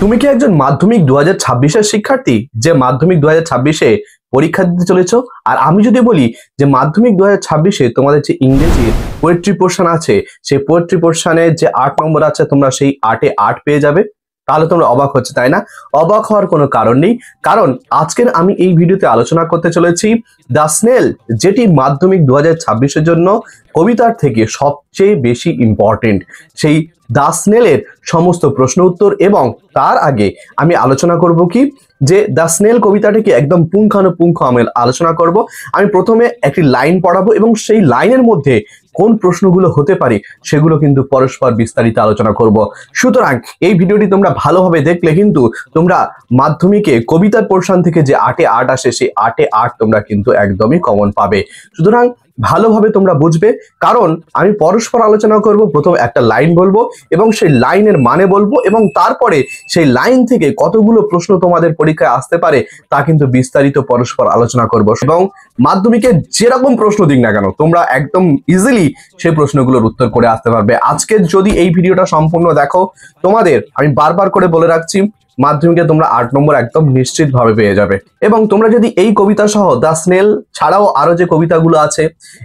তুমি কি একজন মাধ্যমিক 2026-এর শিক্ষার্থী যে মাধ্যমিক 2026-এ পরীক্ষা দিতে চলেছো? আর আমি যদি বলি যে মাধ্যমিক 2026-এ তোমাদের যে ইংরেজির পোয়েট্রি পোর্শন আছে, সেই পোয়েট্রি পোর্শনে যে 8 নম্বর আছে তোমরা সেই 8-এ 8 পেয়ে যাবে, তাহলে তোমরা অবাক হচ্ছে, তাই না? অবাক হওয়ার কোনো কারণ নেই, কারণ আজকের আমি এই ভিডিওতে আলোচনা করতে চলেছি দ্য স্নেল, যেটি মাধ্যমিক 2026-এর জন্য কবিতার থেকে সবচেয়ে বেশি ইম্পর্টেন্ট। সেই দ্য স্নেলের সমস্ত প্রশ্ন উত্তর, এবং তার আগে আমি আলোচনা করব কি যে দ্য স্নেল কবিতাটিকে একদম পুঙ্খানুপুঙ্খ আমি আলোচনা করব। আমি প্রথমে একটি লাইন পড়াবো এবং সেই লাইনের মধ্যে কোন প্রশ্নগুলো হতে পারে সেগুলো কিন্তু পরস্পর বিস্তারিত আলোচনা করব। সুতরাং এই ভিডিওটি তোমরা ভালোভাবে দেখলে কিন্তু তোমরা মাধ্যমিকে কবিতার পোর্শন থেকে যে 8-এ 8 আসে সেই 8-এ 8 তোমরা কিন্তু একদমই কমন পাবে। সুতরাং ভালোভাবে তোমরা বুঝবে, কারণ আমি পরস্পর আলোচনা করব। প্রথম একটা লাইন বলবো এবং সেই লাইনের মানে বলবো, এবং তারপরে সেই লাইন থেকে কতগুলো প্রশ্ন তোমাদের পরীক্ষায় আসতে পারে তা কিন্তু বিস্তারিত পরস্পর আলোচনা করব। এবং মাধ্যমিকে যেরকম প্রশ্ন দিক না কেন তোমরা একদম ইজিলি সেই প্রশ্নগুলোর উত্তর করে আসতে পারবে। আজকে যদি এই ভিডিওটা সম্পূর্ণ দেখো, তোমাদের আমি বারবার করে বলে রাখছি, মাধ্যমিকে তোমরা 8 নম্বর একদম নিশ্চিতভাবে পেয়ে যাবে। এবং তোমরা যদি এই কবিতা সহ দ্য স্নেল ছাড়াও আরো যে কবিতাগুলো আছে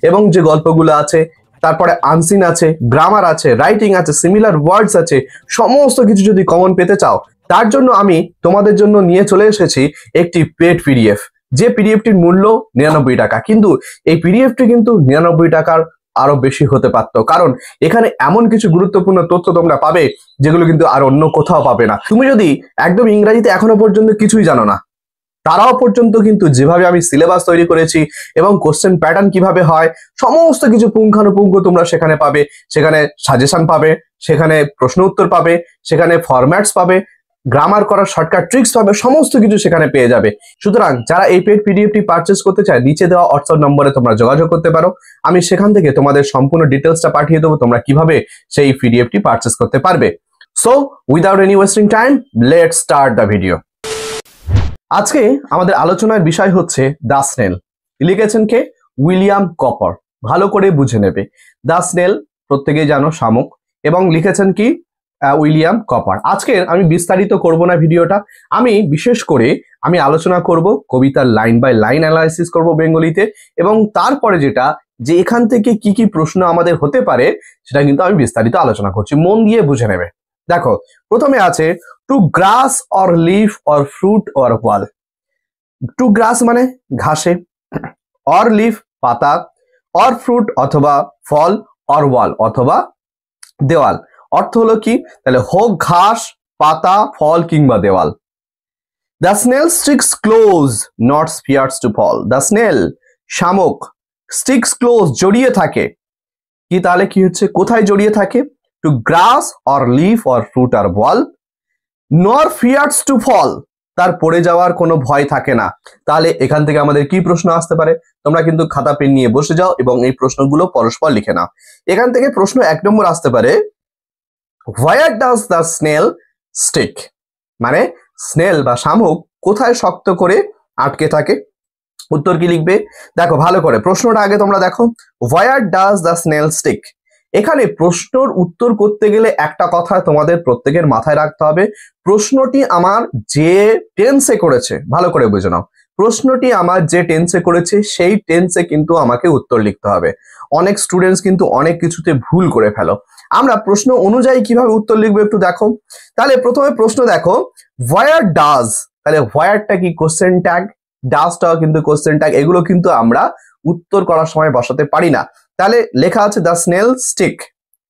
এবং যে গল্পগুলো আছে, তারপরে আনসিন আছে, গ্রামার আছে, রাইটিং আছে, সিমিলার ওয়ার্ডস আছে, সমস্ত কিছু যদি কমন পেতে চাও, তার জন্য আমি তোমাদের জন্য নিয়ে চলে এসেছি একটি পেড পিডিএফ, যে পিডিএফটির মূল্য 99 টাকা। কিন্তু এই পিডিএফটি কিন্তু 99 টাকার আরো বেশি হতে পারতো, কারণ এখানে এমন কিছু গুরুত্বপূর্ণ তথ্য তোমরা পাবে যেগুলো কিন্তু আর অন্য কোথাও পাবে না। তুমি যদি একদম ইংরেজিতে এখনো পর্যন্ত কিছুই জানো না, তারাও পর্যন্ত কিন্তু যেভাবে আমি সিলেবাস তৈরি করেছি এবং কোশ্চেন প্যাটার্ন কিভাবে হয় সমস্ত কিছু পুঙ্খানুপুঙ্খ তোমরা সেখানে পাবে। সেখানে সাজেশন পাবে, সেখানে প্রশ্ন উত্তর পাবে, সেখানে ফরম্যাটস পাবে, গ্রামার করার শর্টকাট ট্রিক্স পাবে, সমস্ত কিছু সেখানে পেয়ে যাবে। সুতরাং যারা এই পেড পিডিএফটি পারচেস করতে চায়, নিচে দেওয়া হোয়াটসঅ্যাপ নম্বরে তোমরা যোগাযোগ করতে পারো। আমি সেখান থেকে তোমাদের সম্পূর্ণ ডিটেলসটা পাঠিয়ে দেবো, তোমরা কিভাবে সেই পিডিএফটি পারচেস করতে পারবে। So without any wasting time, let's start the video. আজকে আমাদের আলোচনার বিষয় হচ্ছে দ্য স্নেল। লিখেছেন কে? William copper. ভালো করে বুঝে নেবে। দ্য স্নেল প্রত্যেকেই জানো শামুক, এবং লিখেছেন কি? William copper. আজকের আমি বিস্তারিত করব না ভিডিওটা, আমি বিশেষ করে আমি আলোচনা করব কবিতার লাইন বাই লাইন অ্যানালাইসিস করব বেঙ্গলিতে, এবং তারপরে যেটা যে এখান থেকে কি কি প্রশ্ন আমাদের হতে পারে সেটা কিন্তু আমি বিস্তারিত আলোচনা করছি। মন দিয়ে বুঝে নেবে। দেখো, প্রথমে আছে two grass or leaf or fruit or wall. Two গ্রাস মানে ঘাসে, অর লিফ পাতা, অর ফ্রুট অথবা ফল, অর ওয়াল অথবা দেওয়াল। অর্থ হলো কি? তাহলে হোক ঘাস, পাতা, ফল কিংবা দেওয়াল। The snail sticks close not fears to fall. The snail শামুক স্টিক্স ক্লোজ জড়িয়ে থাকে। কি তাহলে কি হচ্ছে? কোথায় জড়িয়ে থাকে? To grass or leaf or fruit or wall, nor fears to ফল, তার পড়ে যাওয়ার কোনো ভয় থাকে না। তাহলে এখান থেকে আমাদের কি প্রশ্ন আসতে পারে? তোমরা কিন্তু খাতা পেন নিয়ে বসে যাও এবং এই প্রশ্নগুলো পরস্পর লিখে নাও। এখান থেকে প্রশ্ন 1 নম্বর আসতে পারে, হোয়ার ডাজ দ্য স্নেল স্টিক, মানে স্নেল বা শামুক কোথায় শক্ত করে আটকে থাকে। উত্তর কি লিখবে? দেখো ভালো করে প্রশ্নটা আগে তোমরা দেখো, হোয়ার ডাজ দ্য স্নেল স্টিক। এখানে প্রশ্নর উত্তর করতে গেলে একটা কথা তোমাদের প্রত্যেকের মাথায় রাখতে হবে, প্রশ্নটি আমার যে টেন্সে করেছে, ভালো করে বুঝে নাও, প্রশ্নটি আমার যে টেন্সে করেছে সেই টেন্সে কিন্তু আমাকে উত্তর লিখতে হবে। অনেক স্টুডেন্টস কিন্তু অনেক কিছুতে ভুল করে ফেলো। আমরা প্রশ্ন অনুযায়ী কিভাবে উত্তর লিখবো একটু দেখো। তাহলে প্রথমে প্রশ্ন দেখো, হোয়ার ডাজ, তাহলে হোয়ারটা কি? Question tag. ডাজটাও কিন্তু কোশ্চেন ট্যাগ। এগুলো কিন্তু আমরা উত্তর করার সময় বসাতে পারি না। তাহলে লেখা আছে দ্য স্নেল স্টিক,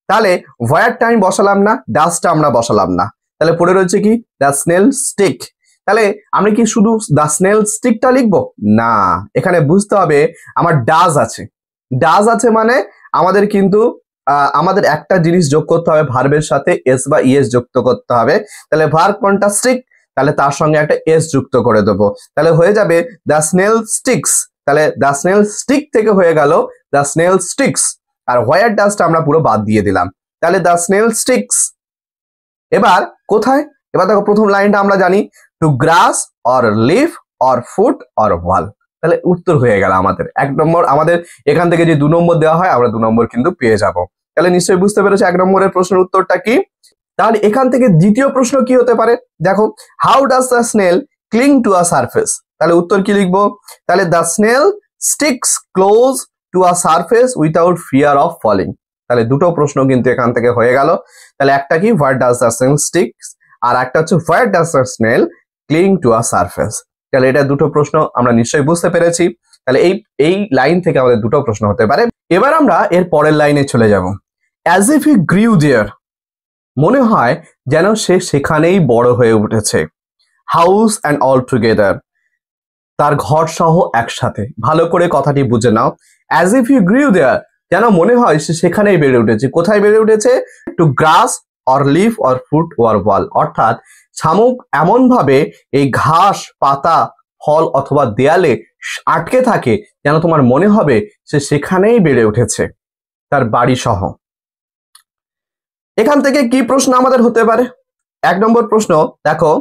তাহলে হোয়ারটা আমি বসালাম না, ডাজটা আমরা বসালাম না, তাহলে পড়ে রয়েছে কি? The snail stick. তাহলে আমরা কি শুধু দ্য স্নেল স্টিকটা লিখবো? না, এখানে বুঝতে হবে আমার ডাজ আছে। ডাজ আছে মানে আমাদের কিন্তু আমাদের একটা জিনিস যোগ করতে হবে, ভার্বের সাথে এস বা ইএস যুক্ত করতে হবে। তাহলে ভার্ব কোনটা? স্টিক, তাহলে তার সঙ্গে একটা এস যুক্ত করে দেবো, তাহলে হয়ে যাবে দ্য স্নেল স্টিক্স। তাহলে দ্য স্নেল স্টিক থেকে হয়ে গেল দ্য স্নেল স্টিক্স, আর হোয়ার ডাজটা আমরা পুরো বাদ দিয়ে দিলাম। তাহলে দ্য স্নেল স্টিক্স। এবার কোথায়? এবার দেখো প্রথম লাইনটা আমরা জানি, two grass or leaf or foot or ওয়াল। তাহলে উত্তর হয়ে গেল আমাদের 1 নম্বর। আমাদের এখান থেকে যে 2 নম্বর দেওয়া হয় আমরা 2 নম্বর কিন্তু পেয়ে যাব। তাহলে নিশ্চয়ই বুঝতে পেরেছো 1 নম্বরের প্রশ্নের উত্তরটা কি? তাহলে এখান থেকে দ্বিতীয় প্রশ্ন কি হতে পারে, দেখো how does the snail cling to a surface, তাহলে উত্তর কি লিখবো, তাহলে the snail sticks close to a surface without fear of falling. তাহলে দুটো প্রশ্ন কিন্তু এখান থেকে হয়ে গেল। তাহলে একটা কি what does the snail sticks, আর একটা হচ্ছে what does the snail cling to a surface. তাহলে এটা দুটো প্রশ্ন আমরা নিশ্চয়ই বুঝতে পেরেছি। তাহলে এই লাইন থেকে আমাদের দুটো প্রশ্ন হতে পারে। এবার আমরা এর পরের লাইনে চলে যাব। অ্যাজ ইফ হি গ্রিউ দেয়ার, মনে হয় যেন সে সেখানেই বড় হয়ে উঠেছে। হাউস অ্যান্ড অল টুগেদার, তার ঘর সহ একসাথে। ভালো করে কথাটি বুঝে নাও। অ্যাজ ইফ হি গ্রিউ দেয়ার, যেন মনে হয় সে সেখানেই বেড়ে উঠেছে। কোথায় বেড়ে উঠেছে? To grass or leaf or foot or wall, অর্থাৎ শামুক এমন ভাবে এই ঘাস, পাতা, ফল অথবা দেয়ালে আটকে থাকে যেন তোমার মনে হবে সে সেখানেই বেড়ে উঠেছে, তার বাড়ি সহ। এখান থেকে কি প্রশ্ন আমাদের হতে পারে? 1 নম্বর প্রশ্ন দেখো,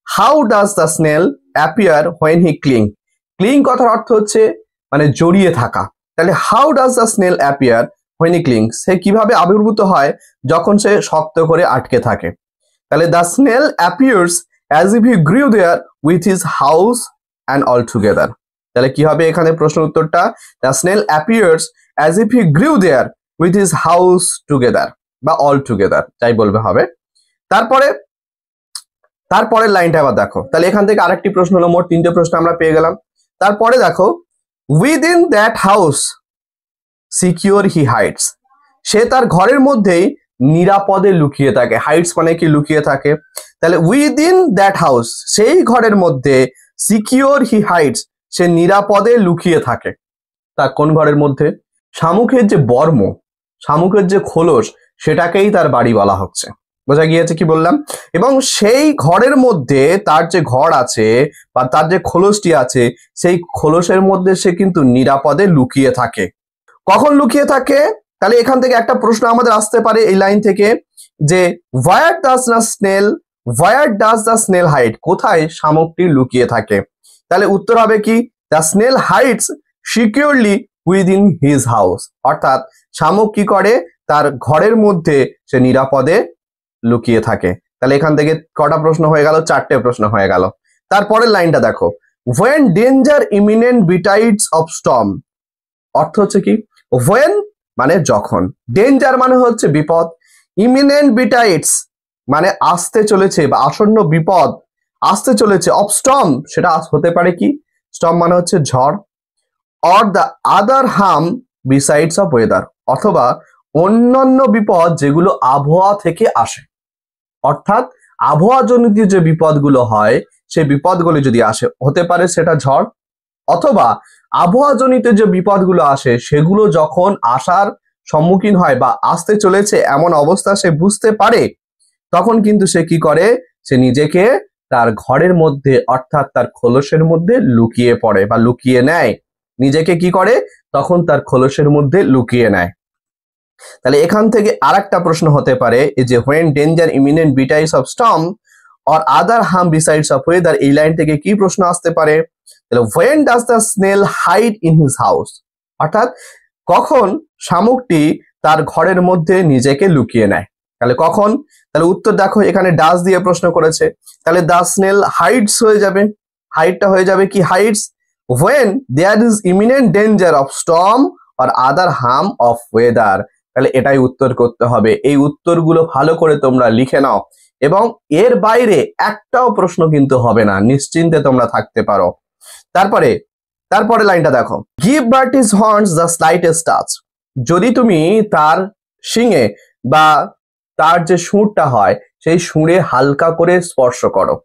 how does the snail appear when he cling. Cling কথার অর্থ হচ্ছে মানে জড়িয়ে থাকা। তাহলে how does the snail appear when he cling, সে কিভাবে আবির্ভূত হয় যখন সে শক্ত করে আটকে থাকে। তাহলে the snail appears as if he grew there with his house and all together. তাহলে কি হবে এখানে প্রশ্ন উত্তরটা? The snail appears as if he grew there with his house together বা অল টুগেদার, যাই বলবে হবে। তারপরের লাইনটা আবার দেখো। তাহলে এখান থেকে আরেকটি প্রশ্ন হলো, মোট 3টে প্রশ্ন আমরা পেয়ে গেলাম। তারপরে দেখো, within that house secure he hides, সে তার ঘরের মধ্যেই নিরাপদে লুকিয়ে থাকে। হাইডস মানে কি? লুকিয়ে থাকে। তাহলে উইদিন দ্যাট হাউস, সেই ঘরের মধ্যে, সিকিউর হি হাইডস, সে নিরাপদে লুকিয়ে থাকে। তা কোন ঘরের মধ্যে? শামুকের যে বর্ম, শামুকের যে খোলস, সেটাকেই তার বাড়ি বলা হচ্ছে। বোঝা গিয়েছে কি বললাম? এবং সেই ঘরের মধ্যে তার যে ঘর আছে বা তার যে খোলসটি আছে, সেই খোলসের মধ্যে সে কিন্তু নিরাপদে লুকিয়ে থাকে। কখন লুকিয়ে থাকে? তাহলে এখান থেকে একটা প্রশ্ন আমাদের আসতে পারে এই লাইন থেকে, যে where does the snail hide, কোথায় শামুকটি লুকিয়ে থাকে? তাহলে উত্তর হবে কি? The snail hides securely within his house, অর্থাৎ শামুক কি করে? তার ঘরের মধ্যে সে নিরাপদে লুকিয়ে থাকে। তাহলে এখান থেকে কটা প্রশ্ন হয়ে গেল? 4টে প্রশ্ন হয়ে গেল। তারপরের লাইনটা দেখো, when danger imminent betides of storm, অর্থ হচ্ছে কি? when মানে যখন, ডেঞ্জার মানে হচ্ছে বিপদ, ইমিনেন্ট বিটাইডস মানে আসতে চলেছে বা আসন্ন বিপদ আসতে চলেছে, অফ স্টর্ম সেটা হতে পারে কি? স্টর্ম মানে হচ্ছে ঝড়, or the other harm besides of weather, অথবা অন্যান্য বিপদ যেগুলো আবহাওয়া থেকে আসে। অর্থাৎ আবহাওয়াজনিত যে বিপদগুলো হয়, সেই বিপদগুলো যদি আসে, হতে পারে সেটা ঝড়, অথবা আবহাওয়াজনিত যে বিপদগুলো আসে সেগুলো যখন আসার সম্মুখীন হয় বা আসতে চলেছে এমন অবস্থা সে বুঝতে পারে, তখন কিন্তু সে কি করে? সে নিজেকে তার ঘরের মধ্যে অর্থাৎ তার খোলসের মধ্যে লুকিয়ে পড়ে বা লুকিয়ে নেয়। নিজেকে কি করে? তখন তার খোলসের মধ্যে লুকিয়ে নেয়। তাহলে এখান থেকে আরেকটা প্রশ্ন হতে পারে, এই যে when danger imminent betides of storm or other harm besides of weather, এই লাইন থেকে কি প্রশ্ন আসতে পারে? তাহলে when does the snail hide in his house, অর্থাৎ কখন শামুকটি তার ঘরের মধ্যে নিজেকে লুকিয়ে নেয়। তাহলে কখন? তাহলে উত্তর দেখো, এখানে ডাজ দিয়ে প্রশ্ন করেছে, তাহলে দ্য স্নেল হাইডস হয়ে যাবে। হাইডটা হয়ে যাবে কি? Hides when there is imminent danger of storm or other harm of weather। তাহলে এটাই উত্তর করতে হবে। এই উত্তরগুলো ভালো করে তোমরা লিখে নাও, এবং এর বাইরে একটাও প্রশ্ন কিন্তু হবে না, নিশ্চিন্তে তোমরা থাকতে পারো। তারপরে লাইনটা দেখো, give but his horns the slightest touch, যদি তুমি তার শিঙে বা তার যে সুরটা হয় সেই সুরে হালকা করে স্পর্শ করো।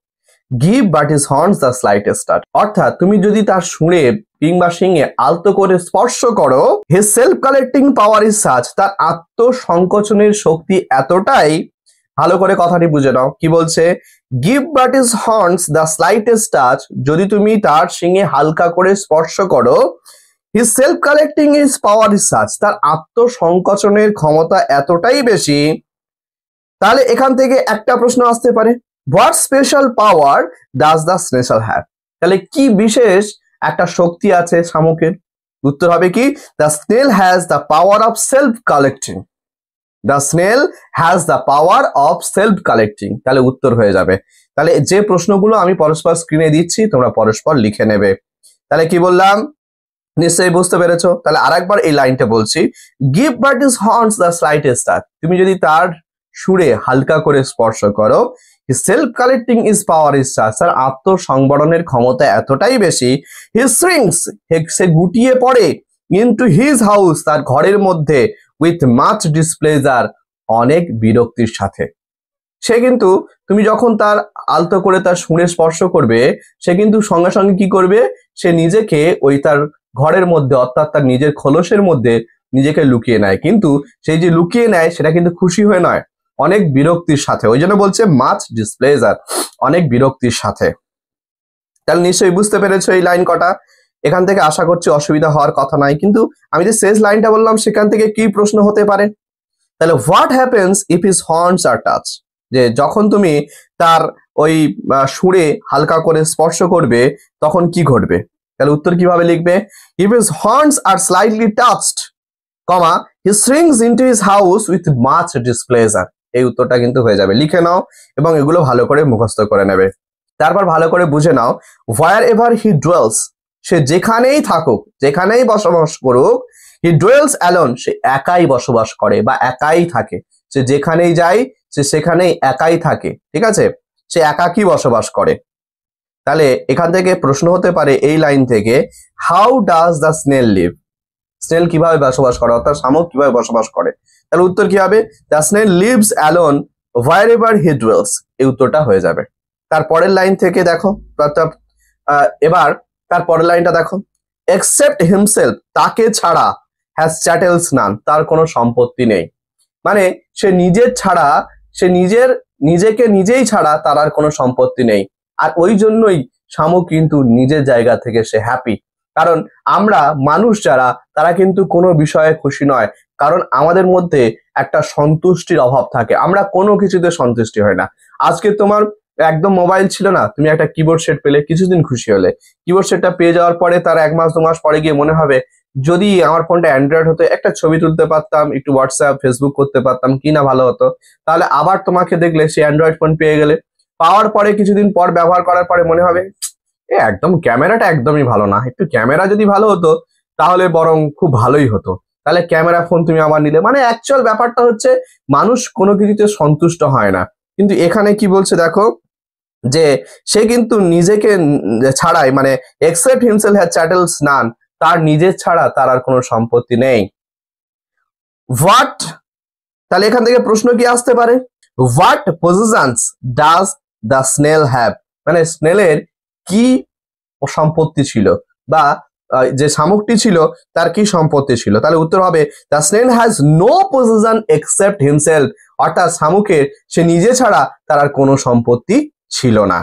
Give but his horns the slightest touch, অর্থাৎ তুমি যদি তার সুরে কিংবা শিঙে আলতো করে স্পর্শ করো, his self collecting power is such, তার আত্মসংকোচনের শক্তি এতটাই। ভালো করে কথাটি বুঝে নাও, কি বলছে? Give but his horns the slightest touch, যদি তুমি তার শিঙে হালকা করে স্পর্শ করো, his self collecting is power is such, তার আত্মসংকোচনের ক্ষমতা এতটাই বেশি। তাহলে এখান থেকে একটা প্রশ্ন আসতে পারে, what special power does the snail have, তাহলে কি বিশেষ একটা শক্তি আছে শামুকের? উত্তর হবে কি? The snail has the power of self collecting, the snail has the power of self collecting. তাহলে উত্তর হয়ে যাবে। তাহলে যে প্রশ্নগুলো আমি পরস্পর স্ক্রিনে দিচ্ছি তোমরা পরস্পর লিখে নেবে। তাহলে কি বললাম নিশ্চয়ই বুঝতে পেরেছো। তাহলে আরেকবার এই লাইনটা বলছি, give but is horns the slightest touch. তুমি যদি তার সুরে হালকা করে স্পর্শ করো, self collecting is power is touch, তার আত্মসংবরণের ক্ষমতা এতটাই বেশি, হি শ্রিঙ্কস, সে গুটিয়ে পড়ে, ইনটু হিজ হাউস, তার ঘরের মধ্যে, উইথ মাচ ডিসপ্লেজার, অনেক বিরক্তির সাথে। সে কিন্তু তুমি যখন তার আলতো করে তার সুরে স্পর্শ করবে, সে কিন্তু সঙ্গে সঙ্গে কি করবে, সে নিজেকে ওই তার ঘরের মধ্যে অর্থাৎ তার নিজের খোলসের মধ্যে নিজেকে লুকিয়ে নেয়। কিন্তু সেই যে লুকিয়ে নেয় সেটা কিন্তু খুশি হয়ে নয়, অনেক বিরক্তির সাথে। ওই জন্য বলছে মাচ ডিসপ্লেজার, অনেক বিরক্তির সাথে। তাহলে নিশ্চয়ই বুঝতে পেরেছো এই লাইন কটা। এখান থেকে আশা করছি অসুবিধা হওয়ার কথা নাই। কিন্তু আমি যে শেষ লাইনটা বললাম সেখান থেকে কি প্রশ্ন হতে পারে, তাহলে what happens if his horns are touch, যে যখন তুমি তার ওই সুরে হালকা করে স্পর্শ করবে তখন কি ঘটবে। তাহলে উত্তর কিভাবে লিখবে, if his horns are slightly touched, comma, he shrinks into his house with much displeasure. এই উত্তরটা কিন্তু হয়ে যাবে। লিখে নাও এবং এগুলো ভালো করে মুখস্থ করে নেবে। তারপর ভালো করে বুঝে নাও, হোয়ার এভার হি ডুয়েলস, সে যেখানেই থাকুক, যেখানেই বসবাস করুক, হি ডুয়েলস অ্যালোন, সে একাই বসবাস করে বা একাই থাকে। সে যেখানেই যায় সে সেখানেই একাই থাকে, ঠিক আছে, সে একাকী বসবাস করে। তাহলে এখান থেকে প্রশ্ন হতে পারে এই লাইন থেকে, how does the snail leave, snail কিভাবে বসবাস করে, অর্থাৎ শামুক কিভাবে বসবাস করে। তাহলে উত্তর কি হবে, the snail leaves alone where ever he duels, এই উত্তরটা হয়ে যাবে। তারপরের লাইন থেকে দেখো, এবার তারপরের লাইনটা দেখো, এক্সেপ্ট হিমসেলফ, তাকে ছাড়া, হ্যাজ চ্যাটেলস নান, তার কোনো সম্পত্তি নেই। মানে সে নিজের ছাড়া, সে নিজেকে নিজেই ছাড়া তার আর কোনো সম্পত্তি নেই। আর ওই জন্যই শামুক কিন্তু নিজের জায়গা থেকে সে হ্যাপি। কারণ আমরা মানুষ যারা, তারা কিন্তু কোনো বিষয়ে খুশি নয়, কারণ আমাদের মধ্যে একটা সন্তুষ্টির অভাব থাকে, আমরা কোনো কিছুতে সন্তুষ্টি হয় না। আজকে তোমার একদম মোবাইল ছিল না, তুমি একটা কিবোর্ড সেট পেলে, কিছুদিন খুশি হলে, কিবোর্ড সেটটা পেয়ে যাওয়ার পরে তার 1 মাস 2 মাস পরে গিয়ে মনে হবে, যদি আমার ফোনটা অ্যান্ড্রয়েড হতো, একটা ছবি তুলতে পারতাম, একটু হোয়াটসঅ্যাপ ফেসবুক করতে পারতাম, কি না ভালো হতো। তাহলে আবার তোমাকে দেখলে সে অ্যান্ড্রয়েড ফোন পেয়ে গেলে, পাওয়ার পরে কিছুদিন পর ব্যবহার করার পরে মনে হবে একদম ক্যামেরাটা একদমই ভালো না, একটু ক্যামেরা যদি ভালো হতো তাহলে বরং খুব ভালোই হতো। তাহলে ক্যামেরা ফোন তুমি আবার নিলে, মানে অ্যাকচুয়াল ব্যাপারটা হচ্ছে মানুষ কোনো কিছুতে সন্তুষ্ট হয় না। কিন্তু এখানে কি বলছে দেখো, যে সে কিন্তু নিজেকে ছাড়াই, মানে এক্সেপ্ট হিমসেলফ হ্যাজ চ্যাটেলস নান, তার নিজের ছাড়া তার আর কোনো সম্পত্তি নেই। হোয়াট, তাহলে এখান থেকে প্রশ্ন কি আসতে পারে, what positions does the snail have, মানে স্নেলের কি সম্পত্তি ছিল, বা যে শামুকটি ছিল তার কি সম্পত্তি ছিল। তাহলে উত্তর হবে, the snail has no position except himself, অর্থাৎ শামুকের সে নিজে ছাড়া তার আর কোনো সম্পত্তি ছিল না।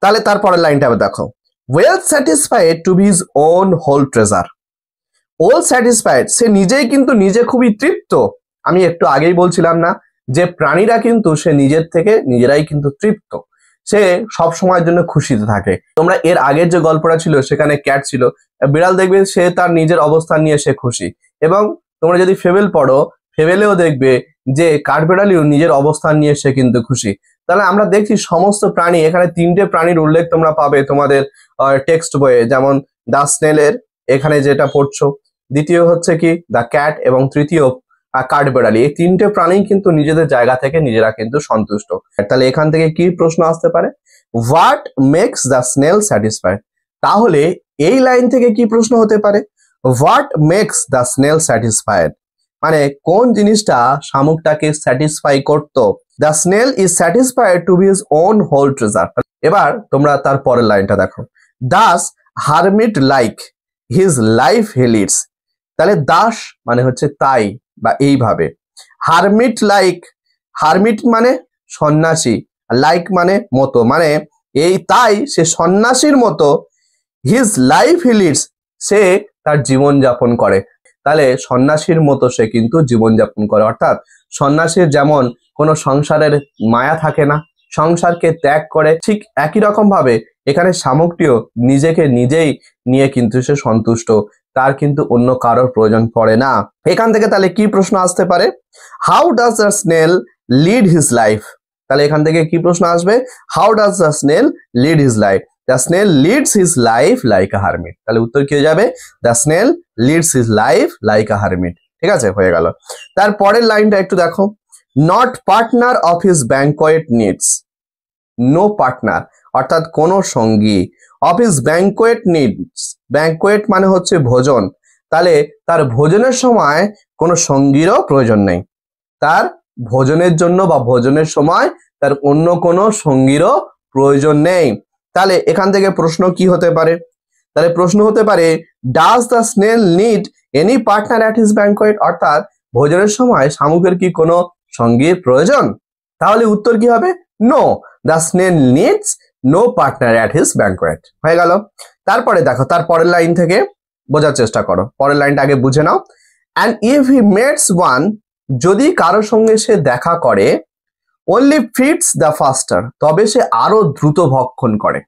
তাহলে তারপরের লাইনটা দেখো, well satisfied to be his own whole treasure, well satisfied, সে নিজেই কিন্তু নিজে খুবই তৃপ্ত। আমি একটু আগেই বলছিলাম না যে প্রাণীরা কিন্তু সে নিজের থেকে নিজেরাই কিন্তু তৃপ্ত, সে সব সময়ের জন্য খুশিতে থাকে। তোমরা এর আগের যে গল্পটা ছিল সেখানে ক্যাট ছিল, বিড়াল দেখবে সে তার নিজের অবস্থান নিয়ে সে খুশি। এবং তোমরা যদি ফেবেল পড়ো, ফেবেলেও দেখবে যে কাঠবিড়ালিও নিজের অবস্থান নিয়ে সে কিন্তু খুশি। তাহলে আমরা দেখছি সমস্ত প্রাণী, এখানে 3টে প্রাণীর উল্লেখ তোমরা পাবে তোমাদের টেক্সট বইয়ে, যেমন দ্য স্নেলের এখানে যেটা পড়ছো, দ্বিতীয় হচ্ছে কি দ্য ক্যাট, এবং তৃতীয় কাঠবিড়ালি। এই 3টে প্রাণী কিন্তু নিজেদের জায়গা থেকে নিজেরা কিন্তু সন্তুষ্ট। তাহলে এখান থেকে কি প্রশ্ন আসতে পারে, what makes the snail satisfied, তাহলে এই লাইন থেকে কি প্রশ্ন হতে পারে, what makes the snail satisfied, মানে কোন জিনিসটা শামুকটাকে স্যাটিসফাই করতো। The snail is satisfied to be his own whole treasure. এবার তোমরা তার পরের লাইনটা দেখো, thus hermit like his life he leads, তাহলে দাস মানে হচ্ছে তাই বা এইভাবে, হারমিট লাইক, হারমিট মানে সন্ন্যাসী, লাইক মানে মতো, মানে এই তাই সে সন্ন্যাসীর মতো, হিজ লাইফ হি লিডস, সে তার জীবন যাপন করে। তাহলে সন্ন্যাসীর মতো সে কিন্তু জীবন যাপন করে, অর্থাৎ সন্ন্যাসীর যেমন কোনো সংসারের মায়া থাকে না, সংসারকে ত্যাগ করে, ঠিক একই রকম ভাবে এখানে শামুকটিও নিজেকে নিজেই নিয়ে কিন্তু সে সন্তুষ্ট, তার কিন্তু অন্য কারোর প্রয়োজন পড়ে না। এখান থেকে তাহলে কি প্রশ্ন আসতে পারে? How does the snail lead his life? তাহলে এখান থেকে কি প্রশ্ন আসবে? How does the snail lead his life? The snail leads his life like a hermit. তাহলে উত্তর কি হয়ে যাবে? The snail leads his life like a hermit. ঠিক আছে, হয়ে গেল। তারপরের লাইনটা একটু দেখো, not partner of his banquet needs. No partner অর্থাৎ কোনো সঙ্গী, of his banquet needs, banquet মানে হচ্ছে ভোজন, তাহলে তার ভোজনের সময় কোনো সঙ্গীরও প্রয়োজন নেই। তার ভোজনের জন্য বা ভোজনের সময় তার অন্য কোনো সঙ্গীরও প্রয়োজন নেই। তাহলে এখান থেকে প্রশ্ন কি হতে পারে? তাহলে প্রশ্ন হতে পারে, does the snail need any partner at his banquet? অর্থাৎ ভোজনের সময় শামুকের কি কোনো সঙ্গীর প্রয়োজন? তাহলে উত্তর কি হবে? No, the snail needs no partner at his banquet. হয়ে গেল। তারপরে দেখো, তার পরের লাইন থেকে বোঝার চেষ্টা করো, পরের লাইনটা আগে বুঝে নাও। And if he meets one, যদি কারোর সঙ্গে সে দেখা করে, only feeds the faster, তবে সে আরো দ্রুত ভক্ষণ করে।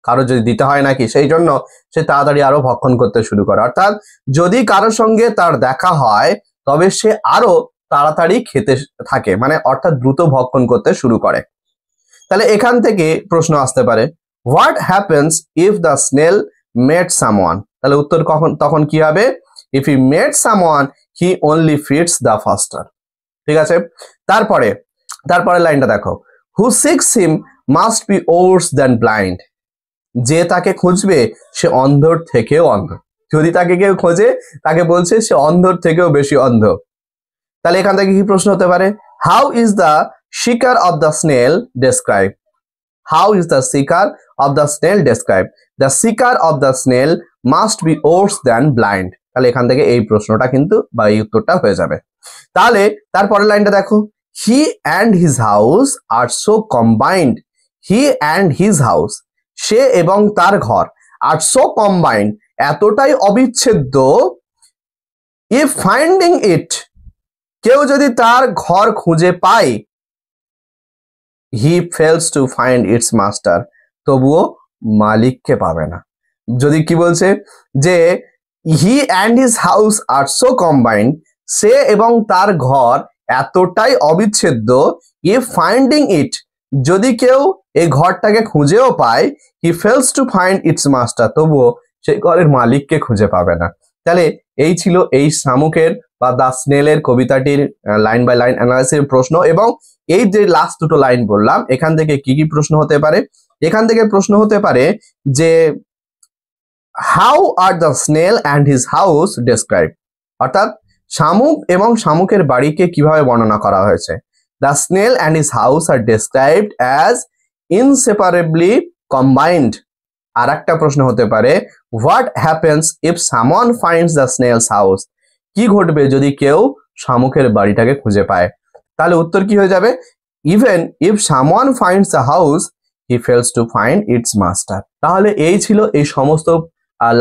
কারো যদি দিতে হয় নাকি, সেই জন্য সে তাড়াতাড়ি আরো ভক্ষণ করতে শুরু করে। অর্থাৎ যদি কারোর সঙ্গে তার দেখা হয় তবে সে আরো তাড়াতাড়ি খেতে থাকে, মানে অর্থাৎ দ্রুত ভক্ষণ করতে শুরু করে। তাহলে এখান থেকে প্রশ্ন আসতে পারে, what happens if the snail met someone? তাহলে উত্তর তখন কি হবে? If he met someone he only feeds the faster. ঠিক আছে। তারপরে লাইনটা দেখো, who seeks him must be worse than blind. যে তাকে খুঁজবে সে অন্ধর থেকেও অন্ধ। যদি তাকে কেউ খোঁজে তাকে বলছে সে অন্ধর থেকেও বেশি অন্ধ। তাহলে এখান থেকে কি প্রশ্ন হতে পারে? How is the seeker of the snail describe? How is the seeker of the snail describe? The seeker of the snail must be worse than blind. তাহলে এখান থেকে এই প্রশ্নটা কিন্তু বা এই উত্তরটা হয়ে যাবে। তাহলে তারপরের লাইনটা দেখো, he and his house are so combined. He and his house, সে এবং তার ঘর, আর সো কম্বাইন্ড, এতটাই অবিচ্ছেদ্য, ইফ ফাইন্ডিং ইট, কেউ যদি তার ঘর খুঁজে পায়, he fails to find its master, তবুও মালিককে পাবে না। যদি কি বলছে যে he and his house are so combined, সে এবং তার ঘর এতটাই অবিচ্ছেদ্য, ইফ ফাইন্ডিং ইট, যদি কেউ এই ঘরটাকে খুঁজেও পায়, he fails to find its master, তবুও সেই ঘরের মালিককে খুঁজে পাবে না। তাহলে এই ছিল এই শামুকের বা দ্য স্নেলের কবিতাটির লাইন বাই লাইন অ্যানালাইসিস প্রশ্ন। এবং এই যে লাস্ট দুটো লাইন বললাম, এখান থেকে কি কি প্রশ্ন হতে পারে? এখান থেকে প্রশ্ন হতে পারে যে how are the snail and his house describe, অর্থাৎ শামুক এবং শামুকের বাড়িকে কিভাবে বর্ণনা করা হয়েছে। The snail and his house are described as inseparably combined. আর একটা প্রশ্ন হতে পারে, what happens if someone finds the snail's house? কি ঘটবে যদি কেউ শামুকের বাড়িটাকে খুঁজে পায়? তাহলে উত্তর কি হয়ে যাবে? Even if someone finds the house he fails to find its master. তাহলে এই ছিল এই সমস্ত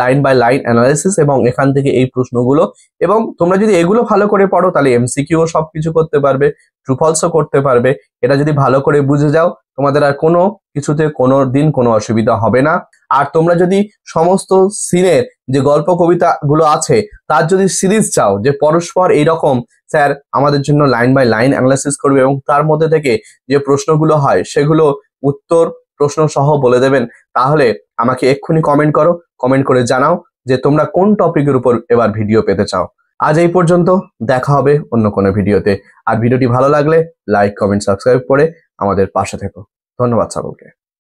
লাইন বাই লাইন অ্যানালাইসিস এবং এখান থেকে এই প্রশ্নগুলো। এবং তোমরা যদি এগুলো ভালো করে পড়ো তাহলে এমসিকিউ সবকিছু করতে পারবে, ট্রু ফলসও করতে পারবে। এটা যদি ভালো করে বুঝে যাও তোমাদের আর কোনো কিছুতে কোনো দিন কোনো অসুবিধা হবে না। আর তোমরা যদি সমস্ত সিনের যে গল্প কবিতা গুলো আছে তার যদি সিরিজ চাও, যে পরস্পর এইরকম স্যার আমাদের জন্য লাইন বাই লাইন অ্যানালাইসিস করবে এবং তার মধ্যে থেকে যে প্রশ্নগুলো হয় সেগুলো উত্তর প্রশ্ন সহ বলে দেবেন, তাহলে আমাকে এক্ষুনি কমেন্ট করো, কমেন্ট করে জানাও যে তোমরা কোন টপিকের উপর এবার ভিডিও পেতে চাও। আজ এই পর্যন্ত, দেখা হবে অন্য কোনো ভিডিওতে। আর ভিডিওটি ভালো লাগলে লাইক, কমেন্ট, সাবস্ক্রাইব করে আমাদের পাশে থেকো। ধন্যবাদ সকলকে।